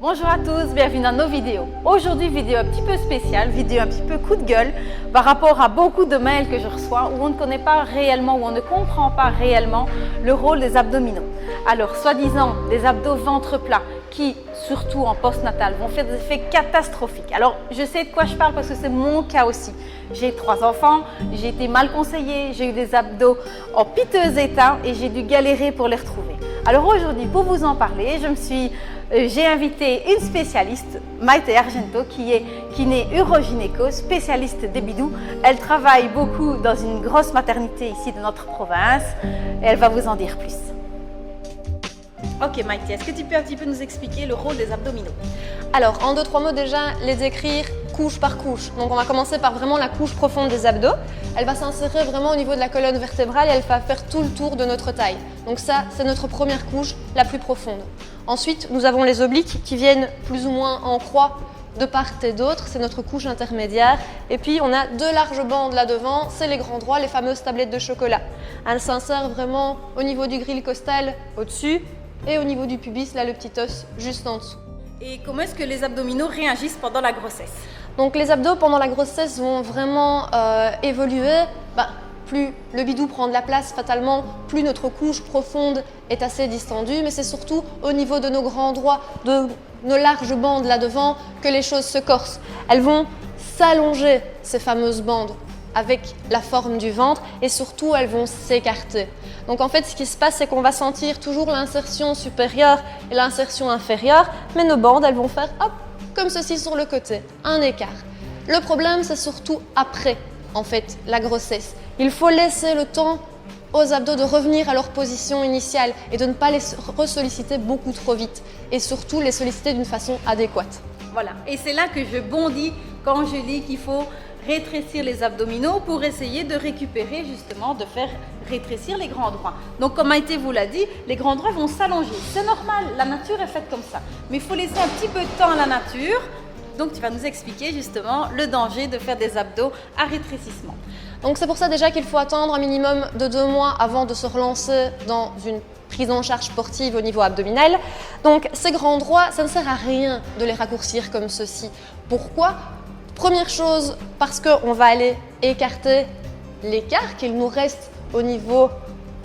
Bonjour à tous, bienvenue dans nos vidéos. Aujourd'hui, vidéo un petit peu spéciale, vidéo un petit peu coup de gueule par rapport à beaucoup de mails que je reçois où on ne connaît pas réellement, où on ne comprend pas réellement le rôle des abdominaux. Alors, soi-disant, des abdos ventre plat qui, surtout en postnatal, vont faire des effets catastrophiques. Alors, je sais de quoi je parle parce que c'est mon cas aussi. J'ai 3 enfants, j'ai été mal conseillée, j'ai eu des abdos en piteux état et j'ai dû galérer pour les retrouver. Alors aujourd'hui, pour vous en parler, j'ai invité une spécialiste, Maïté Argento, qui est urogynéco, spécialiste des bidous. Elle travaille beaucoup dans une grosse maternité ici de notre province et elle va vous en dire plus. Ok Maïté, est-ce que tu peux un petit peu nous expliquer le rôle des abdominaux? Alors, en 2-3 mots déjà, les décrire couche par couche. Donc on va commencer par vraiment la couche profonde des abdos. Elle va s'insérer vraiment au niveau de la colonne vertébrale et elle va faire tout le tour de notre taille. Donc ça, c'est notre première couche, la plus profonde. Ensuite, nous avons les obliques qui viennent plus ou moins en croix de part et d'autre, c'est notre couche intermédiaire. Et puis on a 2 larges bandes là devant, c'est les grands droits, les fameuses tablettes de chocolat. Elles s'insèrent vraiment au niveau du grille costal au-dessus et au niveau du pubis, là le petit os juste en dessous. Et comment est-ce que les abdominaux réagissent pendant la grossesse? Donc les abdos pendant la grossesse vont vraiment évoluer. Plus le bidou prend de la place fatalement, plus notre couche profonde est assez distendue, mais c'est surtout au niveau de nos grands droits, de nos larges bandes là devant que les choses se corsent. Elles vont s'allonger, ces fameuses bandes, avec la forme du ventre et surtout elles vont s'écarter. Donc en fait ce qui se passe c'est qu'on va sentir toujours l'insertion supérieure et l'insertion inférieure, mais nos bandes elles vont faire hop, comme ceci sur le côté, un écart. Le problème c'est surtout après en fait la grossesse. Il faut laisser le temps aux abdos de revenir à leur position initiale et de ne pas les ressolliciter beaucoup trop vite et surtout les solliciter d'une façon adéquate. Voilà, et c'est là que je bondis quand je lis qu'il faut rétrécir les abdominaux pour essayer de récupérer justement, de faire rétrécir les grands droits. Donc comme Maïté vous l'a dit, les grands droits vont s'allonger. C'est normal, la nature est faite comme ça. Mais il faut laisser un petit peu de temps à la nature. Donc tu vas nous expliquer justement le danger de faire des abdos à rétrécissement. Donc c'est pour ça déjà qu'il faut attendre un minimum de 2 mois avant de se relancer dans une prise en charge sportive au niveau abdominal. Donc ces grands droits, ça ne sert à rien de les raccourcir comme ceci. Pourquoi? Première chose, parce qu'on va aller écarter l'écart qu'il nous reste au niveau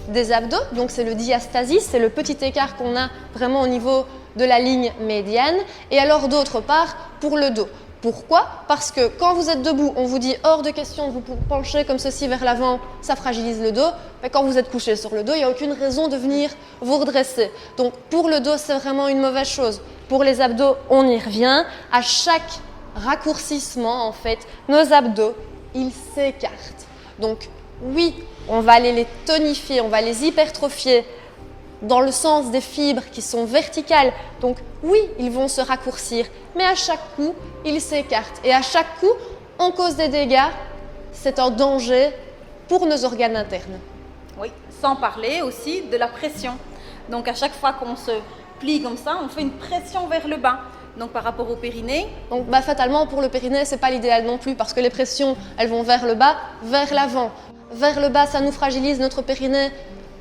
des abdos. Donc c'est le diastasis, c'est le petit écart qu'on a vraiment au niveau de la ligne médiane. Et alors d'autre part, pour le dos. Pourquoi? Parce que quand vous êtes debout, on vous dit hors de question de vous pencher comme ceci vers l'avant, ça fragilise le dos. Mais quand vous êtes couché sur le dos, il n'y a aucune raison de venir vous redresser. Donc pour le dos, c'est vraiment une mauvaise chose. Pour les abdos, on y revient. À chaque raccourcissement, en fait, nos abdos, ils s'écartent. Donc oui, on va aller les tonifier, on va les hypertrophier dans le sens des fibres qui sont verticales. Donc oui, ils vont se raccourcir, mais à chaque coup, ils s'écartent. Et à chaque coup, on cause des dégâts. C'est un danger pour nos organes internes. Oui, sans parler aussi de la pression. Donc à chaque fois qu'on se plie comme ça, on fait une pression vers le bas. Donc par rapport au périnée. Donc fatalement pour le périnée, c'est pas l'idéal non plus parce que les pressions, elles vont vers le bas, vers l'avant. Vers le bas, ça nous fragilise notre périnée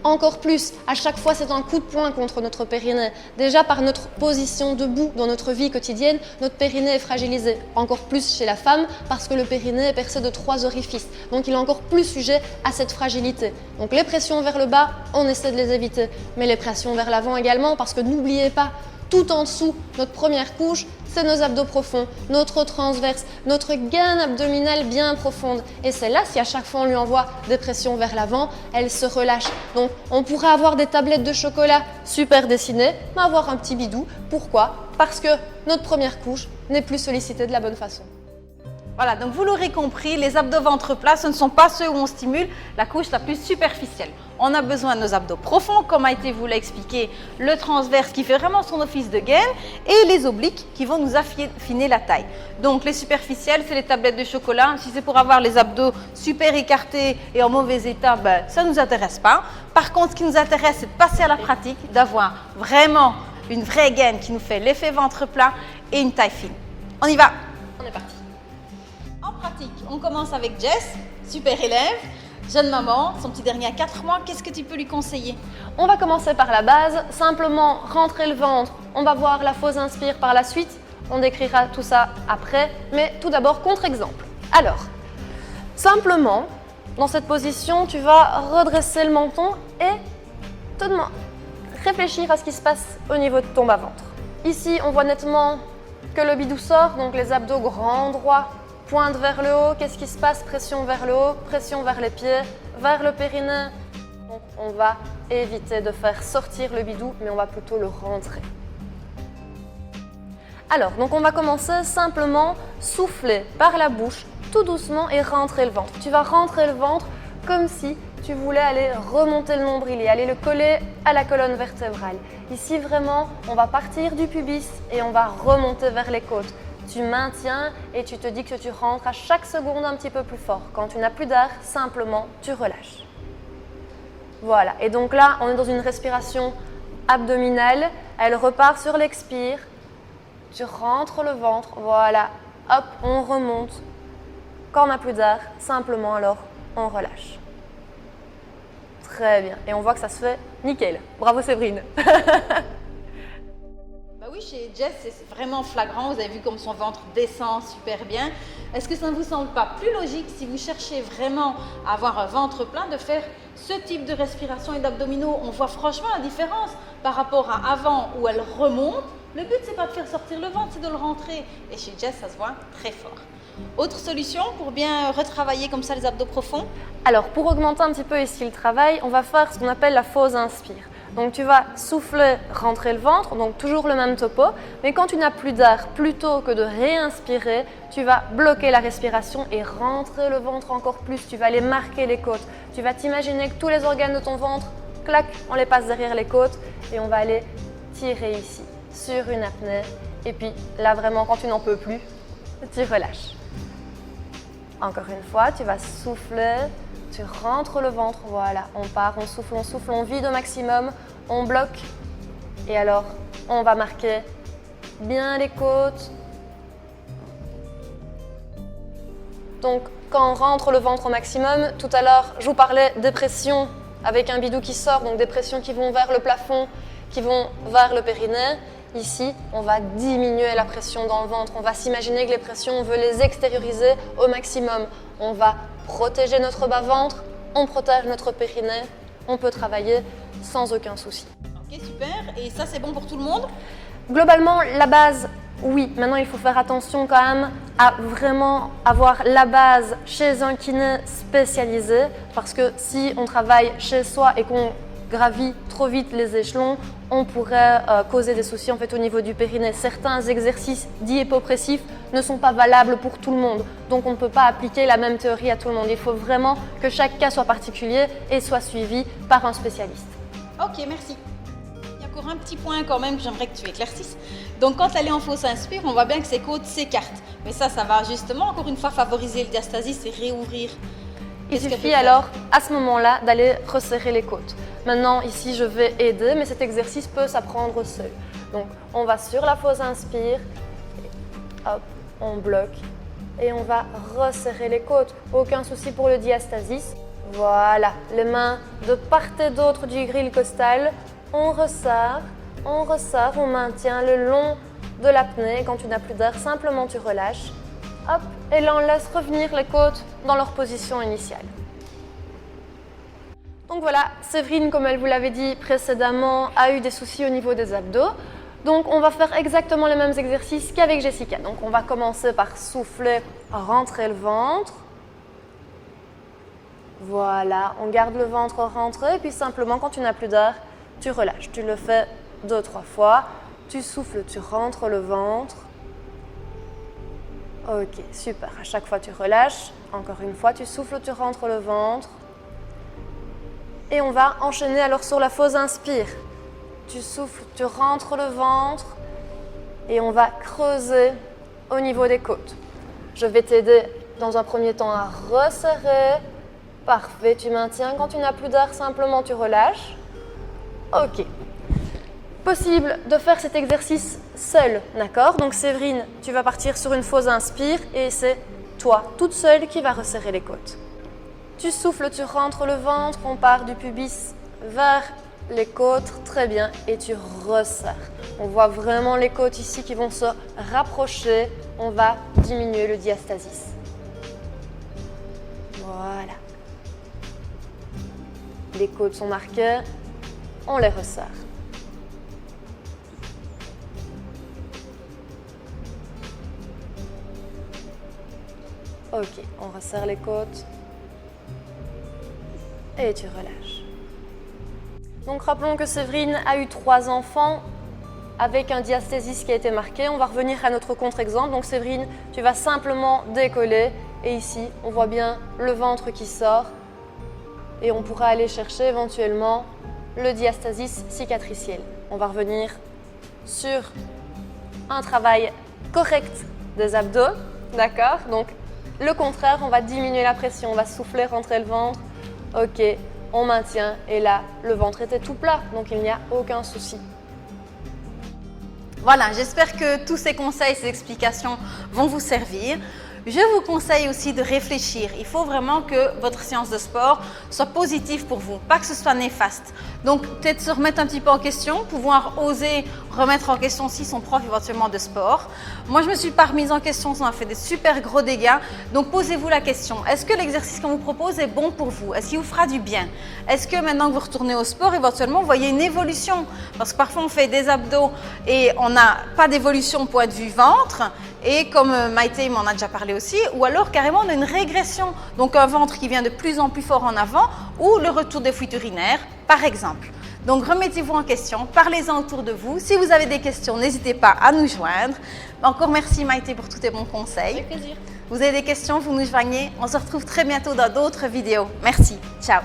encore plus. À chaque fois, c'est un coup de poing contre notre périnée. Déjà par notre position debout dans notre vie quotidienne, notre périnée est fragilisé. Encore plus chez la femme parce que le périnée est percé de 3 orifices. Donc il est encore plus sujet à cette fragilité. Donc les pressions vers le bas, on essaie de les éviter. Mais les pressions vers l'avant également parce que n'oubliez pas, tout en dessous, notre première couche, c'est nos abdos profonds, notre transverse, notre gaine abdominale bien profonde. Et c'est là, si à chaque fois on lui envoie des pressions vers l'avant, elle se relâche. Donc on pourrait avoir des tablettes de chocolat super dessinées, mais avoir un petit bidou. Pourquoi? Parce que notre première couche n'est plus sollicitée de la bonne façon. Voilà, donc vous l'aurez compris, les abdos ventre plat, ce ne sont pas ceux où on stimule la couche la plus superficielle. On a besoin de nos abdos profonds, comme Maïté vous l'a expliqué, le transverse qui fait vraiment son office de gaine et les obliques qui vont nous affiner la taille. Donc les superficielles, c'est les tablettes de chocolat. Si c'est pour avoir les abdos super écartés et en mauvais état, ça ne nous intéresse pas. Par contre, ce qui nous intéresse, c'est de passer à la pratique, d'avoir vraiment une vraie gaine qui nous fait l'effet ventre plat et une taille fine. On y va! On est parti. En pratique, on commence avec Jess, super élève. jeune maman, son petit dernier à 4 mois, qu'est-ce que tu peux lui conseiller? On va commencer par la base, simplement rentrer le ventre. On va voir la fausse inspire par la suite. On décrira tout ça après, mais tout d'abord contre-exemple. Alors, simplement, dans cette position, tu vas redresser le menton et réfléchir à ce qui se passe au niveau de ton bas-ventre. Ici, on voit nettement que le bidou sort, donc les abdos grands droits pointent vers le haut. Qu'est-ce qui se passe? Pression vers le haut, pression vers les pieds, vers le périnée. Donc, on va éviter de faire sortir le bidou, mais on va plutôt le rentrer. Alors, donc on va commencer simplement souffler par la bouche, tout doucement et rentrer le ventre. Tu vas rentrer le ventre comme si tu voulais aller remonter le nombril et aller le coller à la colonne vertébrale. Ici, vraiment, on va partir du pubis et on va remonter vers les côtes. Tu maintiens et tu te dis que tu rentres à chaque seconde un petit peu plus fort. Quand tu n'as plus d'air, simplement, tu relâches. Voilà, et donc là, on est dans une respiration abdominale. Elle repart sur l'expire. Tu rentres le ventre, voilà, hop, on remonte. Quand on n'a plus d'air, simplement alors, on relâche. Très bien, et on voit que ça se fait nickel. Bravo Séverine. Bah oui, chez Jess, c'est vraiment flagrant. Vous avez vu comme son ventre descend super bien. Est-ce que ça ne vous semble pas plus logique, si vous cherchez vraiment à avoir un ventre plein, de faire ce type de respiration et d'abdominaux? On voit franchement la différence par rapport à avant où elle remonte. Le but, c'est pas de faire sortir le ventre, c'est de le rentrer. Et chez Jess, ça se voit très fort. Autre solution pour bien retravailler comme ça les abdos profonds? Alors, pour augmenter un petit peu ici le travail, on va faire ce qu'on appelle la fausse inspire. Donc, tu vas souffler, rentrer le ventre, donc toujours le même topo. Mais quand tu n'as plus d'air, plutôt que de réinspirer, tu vas bloquer la respiration et rentrer le ventre encore plus. Tu vas aller marquer les côtes. Tu vas t'imaginer que tous les organes de ton ventre, clac, on les passe derrière les côtes et on va aller tirer ici, sur une apnée. Et puis là, vraiment, quand tu n'en peux plus, tu relâches. Encore une fois, tu vas souffler, tu rentres le ventre, voilà, on part, on souffle, on vide au maximum, on bloque. Et alors, on va marquer bien les côtes. Donc, quand on rentre le ventre au maximum, tout à l'heure, je vous parlais des pressions avec un bidou qui sort, donc des pressions qui vont vers le plafond, qui vont vers le périnée. Ici, on va diminuer la pression dans le ventre. On va s'imaginer que les pressions, on veut les extérioriser au maximum. On va protéger notre bas-ventre, on protège notre périnée. On peut travailler sans aucun souci. Ok, super. Et ça, c'est bon pour tout le monde? Globalement, la base, oui. Maintenant, il faut faire attention quand même à vraiment avoir la base chez un kiné spécialisé. Parce que si on travaille chez soi et qu'on gravit trop vite les échelons, on pourrait causer des soucis en fait au niveau du périnée. Certains exercices dits hypopressifs ne sont pas valables pour tout le monde, donc on ne peut pas appliquer la même théorie à tout le monde. Il faut vraiment que chaque cas soit particulier et soit suivi par un spécialiste. Ok, merci. Il y a encore un petit point quand même que j'aimerais que tu éclaircisses. Donc quand elle est en fausse inspire, on voit bien que ses côtes s'écartent. Mais ça va justement encore une fois favoriser le diastasis et réouvrir. Il suffit alors à ce moment-là d'aller resserrer les côtes. Maintenant, ici, je vais aider, mais cet exercice peut s'apprendre seul. Donc, on va sur la fausse inspire, hop, on bloque et on va resserrer les côtes. Aucun souci pour le diastasis. Voilà, les mains de part et d'autre du grille costal. On resserre, on maintient le long de l'apnée. Quand tu n'as plus d'air, simplement tu relâches. Hop, et là, on laisse revenir les côtes dans leur position initiale. Donc voilà, Séverine, comme elle vous l'avait dit précédemment, a eu des soucis au niveau des abdos. Donc on va faire exactement les mêmes exercices qu'avec Jessica. Donc on va commencer par souffler, rentrer le ventre. Voilà, on garde le ventre rentré, puis simplement quand tu n'as plus d'air, tu relâches. Tu le fais 2-3 fois. Tu souffles, tu rentres le ventre. Ok, super. À chaque fois, tu relâches. Encore une fois, tu souffles, tu rentres le ventre. Et on va enchaîner alors sur la fausse inspire. Tu souffles, tu rentres le ventre. Et on va creuser au niveau des côtes. Je vais t'aider dans un premier temps à resserrer. Parfait, tu maintiens. Quand tu n'as plus d'air, simplement tu relâches. Ok. Possible de faire cet exercice seul, d'accord? Donc Séverine, tu vas partir sur une fausse inspire et c'est toi, toute seule, qui va resserrer les côtes. Tu souffles, tu rentres le ventre, on part du pubis vers les côtes, très bien, et tu resserres. On voit vraiment les côtes ici qui vont se rapprocher. On va diminuer le diastasis. Voilà. Les côtes sont marquées, on les resserre. Ok, on resserre les côtes et tu relâches. Donc rappelons que Séverine a eu 3 enfants avec un diastasis qui a été marqué. On va revenir à notre contre-exemple. Donc Séverine, tu vas simplement décoller et ici, on voit bien le ventre qui sort et on pourra aller chercher éventuellement le diastasis cicatriciel. On va revenir sur un travail correct des abdos, d'accord? Donc le contraire, on va diminuer la pression, on va souffler, rentrer le ventre. Ok, on maintient et là, le ventre était tout plat, donc il n'y a aucun souci. Voilà, j'espère que tous ces conseils, ces explications vont vous servir. Je vous conseille aussi de réfléchir. Il faut vraiment que votre séance de sport soit positive pour vous, pas que ce soit néfaste. Donc, peut-être se remettre un petit peu en question, pouvoir oser remettre en question aussi son prof éventuellement de sport. Moi, je ne me suis pas remise en question, ça m'a fait des super gros dégâts. Donc, posez-vous la question, est-ce que l'exercice qu'on vous propose est bon pour vous? Est-ce qu'il vous fera du bien? Est-ce que maintenant que vous retournez au sport, éventuellement, vous voyez une évolution? Parce que parfois, on fait des abdos et on n'a pas d'évolution point de vue ventre. Et comme Maïté m'en a déjà parlé aussi, ou alors carrément on a une régression, donc un ventre qui vient de plus en plus fort en avant, ou le retour des fuites urinaires, par exemple. Donc remettez-vous en question, parlez-en autour de vous. Si vous avez des questions, n'hésitez pas à nous joindre. Encore merci Maïté pour tous tes bons conseils. Avec plaisir. Vous avez des questions, vous nous joignez. On se retrouve très bientôt dans d'autres vidéos. Merci, ciao.